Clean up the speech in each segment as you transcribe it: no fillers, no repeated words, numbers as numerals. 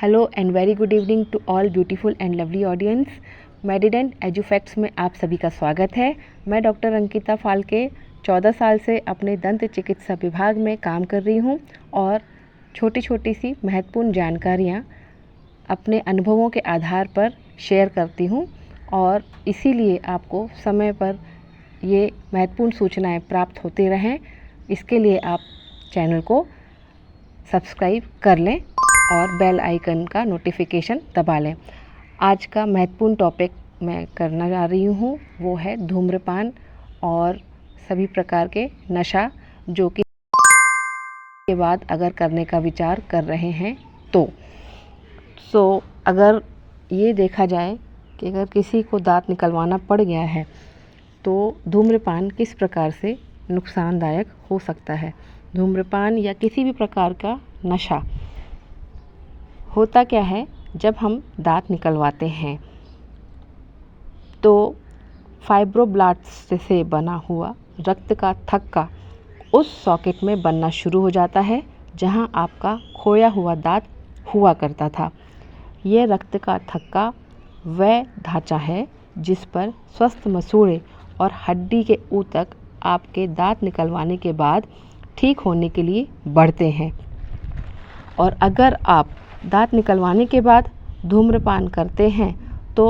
Hello and very good evening to all beautiful and lovely audience. मेडिडेंट एजुफैक्ट्स में आप सभी का स्वागत है। मैं डॉक्टर अंकिता फाल्के 14 साल से अपने दंत चिकित्सा विभाग में काम कर रही हूँ और छोटी छोटी सी महत्वपूर्ण जानकारियाँ अपने अनुभवों के आधार पर शेयर करती हूँ और इसीलिए आपको समय पर ये महत्वपूर्ण सूचनाएं प्राप्त होती रहें, इसके लिए आप चैनल को सब्सक्राइब कर लें और बेल आइकन का नोटिफिकेशन दबा लें। आज का महत्वपूर्ण टॉपिक मैं करना जा रही हूँ वो है धूम्रपान और सभी प्रकार के नशा जो कि के बाद अगर करने का विचार कर रहे हैं तो अगर ये देखा जाए कि अगर किसी को दांत निकलवाना पड़ गया है तो धूम्रपान किस प्रकार से नुकसानदायक हो सकता है। धूम्रपान या किसी भी प्रकार का नशा होता क्या है, जब हम दांत निकलवाते हैं तो फाइब्रोब्लास्ट से बना हुआ रक्त का थक्का उस सॉकेट में बनना शुरू हो जाता है जहां आपका खोया हुआ दांत हुआ करता था। यह रक्त का थक्का वह ढांचा है जिस पर स्वस्थ मसूड़े और हड्डी के ऊतक आपके दांत निकलवाने के बाद ठीक होने के लिए बढ़ते हैं। और अगर आप दांत निकलवाने के बाद धूम्रपान करते हैं तो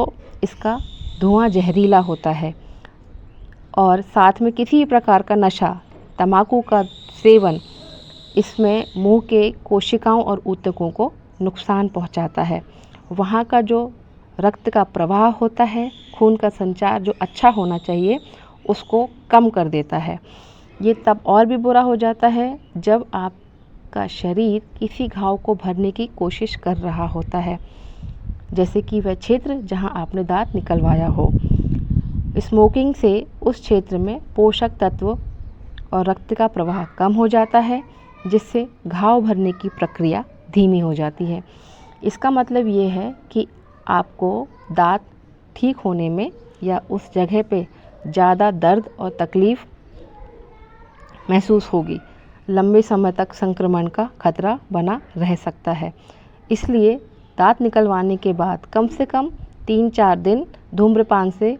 इसका धुआं जहरीला होता है और साथ में किसी भी प्रकार का नशा, तंबाकू का सेवन इसमें मुंह के कोशिकाओं और ऊतकों को नुकसान पहुंचाता है। वहाँ का जो रक्त का प्रवाह होता है, खून का संचार जो अच्छा होना चाहिए उसको कम कर देता है। ये तब और भी बुरा हो जाता है जब आपका शरीर किसी घाव को भरने की कोशिश कर रहा होता है, जैसे कि वह क्षेत्र जहां आपने दांत निकलवाया हो। स्मोकिंग से उस क्षेत्र में पोषक तत्व और रक्त का प्रवाह कम हो जाता है जिससे घाव भरने की प्रक्रिया धीमी हो जाती है। इसका मतलब ये है कि आपको दांत ठीक होने में या उस जगह पे ज़्यादा दर्द और तकलीफ़ महसूस होगी। लंबे समय तक संक्रमण का खतरा बना रह सकता है। इसलिए दांत निकलवाने के बाद कम से कम 3-4 दिन धूम्रपान से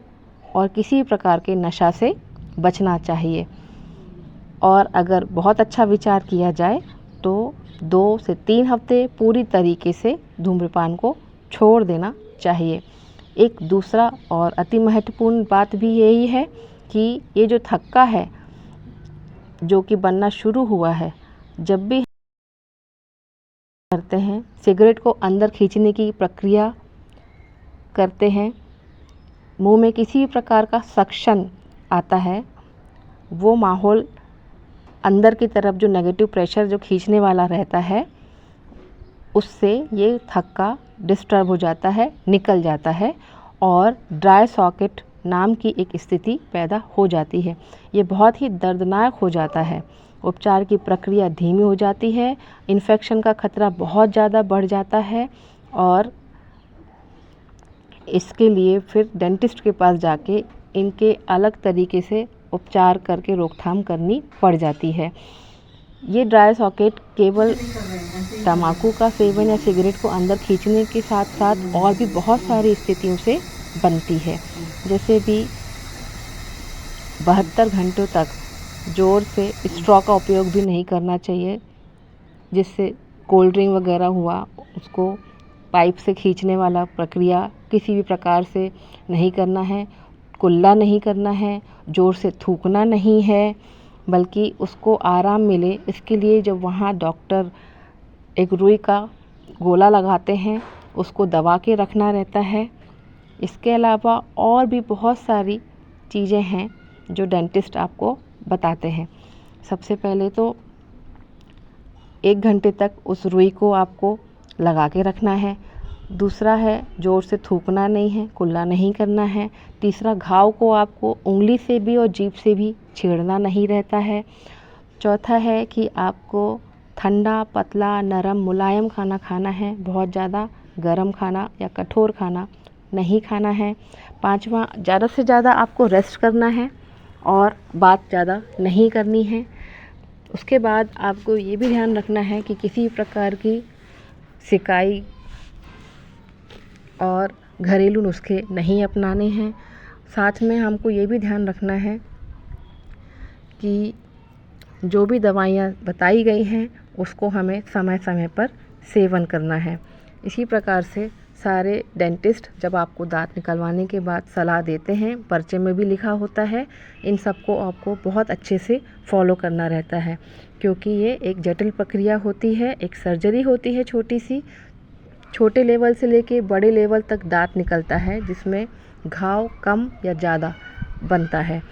और किसी प्रकार के नशा से बचना चाहिए। और अगर बहुत अच्छा विचार किया जाए तो 2 से 3 हफ्ते पूरी तरीके से धूम्रपान को छोड़ देना चाहिए। एक दूसरा और अति महत्वपूर्ण बात भी यही है कि ये जो थक्का है जो कि बनना शुरू हुआ है, जब भी करते हैं सिगरेट को अंदर खींचने की प्रक्रिया करते हैं, मुंह में किसी भी प्रकार का सक्शन आता है, वो माहौल अंदर की तरफ जो नेगेटिव प्रेशर जो खींचने वाला रहता है उससे ये थक्का डिस्टर्ब हो जाता है, निकल जाता है और ड्राई सॉकेट नाम की एक स्थिति पैदा हो जाती है। ये बहुत ही दर्दनाक हो जाता है। उपचार की प्रक्रिया धीमी हो जाती है, इन्फेक्शन का खतरा बहुत ज़्यादा बढ़ जाता है और इसके लिए फिर डेंटिस्ट के पास जाके इनके अलग तरीके से उपचार करके रोकथाम करनी पड़ जाती है। ये ड्राई सॉकेट केवल तंबाकू का सेवन या सिगरेट को अंदर खींचने के साथ साथ और भी बहुत सारी स्थितियों से बनती है, जैसे भी 72 घंटों तक ज़ोर से स्ट्रॉ का उपयोग भी नहीं करना चाहिए, जिससे कोल्ड ड्रिंक वगैरह हुआ उसको पाइप से खींचने वाला प्रक्रिया किसी भी प्रकार से नहीं करना है। कुल्ला नहीं करना है, ज़ोर से थूकना नहीं है, बल्कि उसको आराम मिले इसके लिए जब वहाँ डॉक्टर एक रुई का गोला लगाते हैं उसको दबा के रखना रहता है। इसके अलावा और भी बहुत सारी चीज़ें हैं जो डेंटिस्ट आपको बताते हैं। सबसे पहले तो 1 घंटे तक उस रुई को आपको लगा के रखना है। दूसरा है ज़ोर से थूकना नहीं है, कुल्ला नहीं करना है। तीसरा, घाव को आपको उंगली से भी और जीभ से भी छेड़ना नहीं रहता है। चौथा है कि आपको ठंडा, पतला, नरम, मुलायम खाना खाना है, बहुत ज़्यादा गर्म खाना या कठोर खाना नहीं खाना है। पाँचवा, ज़्यादा से ज़्यादा आपको रेस्ट करना है और बात ज़्यादा नहीं करनी है। उसके बाद आपको ये भी ध्यान रखना है कि किसी प्रकार की सिकाई और घरेलू नुस्खे नहीं अपनाने हैं। साथ में हमको ये भी ध्यान रखना है कि जो भी दवाइयाँ बताई गई हैं उसको हमें समय समय पर सेवन करना है। इसी प्रकार से सारे डेंटिस्ट जब आपको दांत निकलवाने के बाद सलाह देते हैं, पर्चे में भी लिखा होता है, इन सब को आपको बहुत अच्छे से फॉलो करना रहता है, क्योंकि ये एक जटिल प्रक्रिया होती है, एक सर्जरी होती है छोटी सी। छोटे लेवल से लेके बड़े लेवल तक दांत निकलता है, जिसमें घाव कम या ज़्यादा बनता है।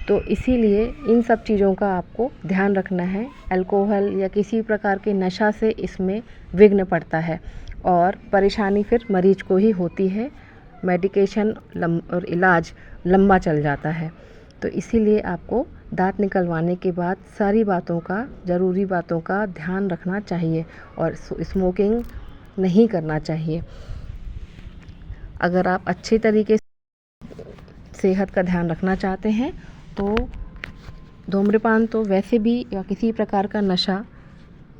तो इसीलिए इन सब चीज़ों का आपको ध्यान रखना है। अल्कोहल या किसी प्रकार के नशा से इसमें विघ्न पड़ता है और परेशानी फिर मरीज को ही होती है। मेडिकेशन और इलाज लंबा चल जाता है। तो इसीलिए आपको दांत निकलवाने के बाद सारी बातों का, ज़रूरी बातों का ध्यान रखना चाहिए और स्मोकिंग नहीं करना चाहिए। अगर आप अच्छे तरीके से सेहत का ध्यान रखना चाहते हैं तो धूम्रपान तो वैसे भी या किसी प्रकार का नशा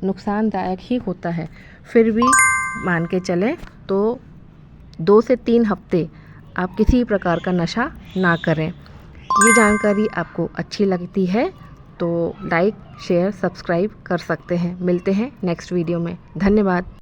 नुकसानदायक ही होता है, फिर भी मान के चलें तो 2 से 3 हफ्ते आप किसी प्रकार का नशा ना करें। ये जानकारी आपको अच्छी लगती है तो लाइक, शेयर, सब्सक्राइब कर सकते हैं। मिलते हैं नेक्स्ट वीडियो में। धन्यवाद।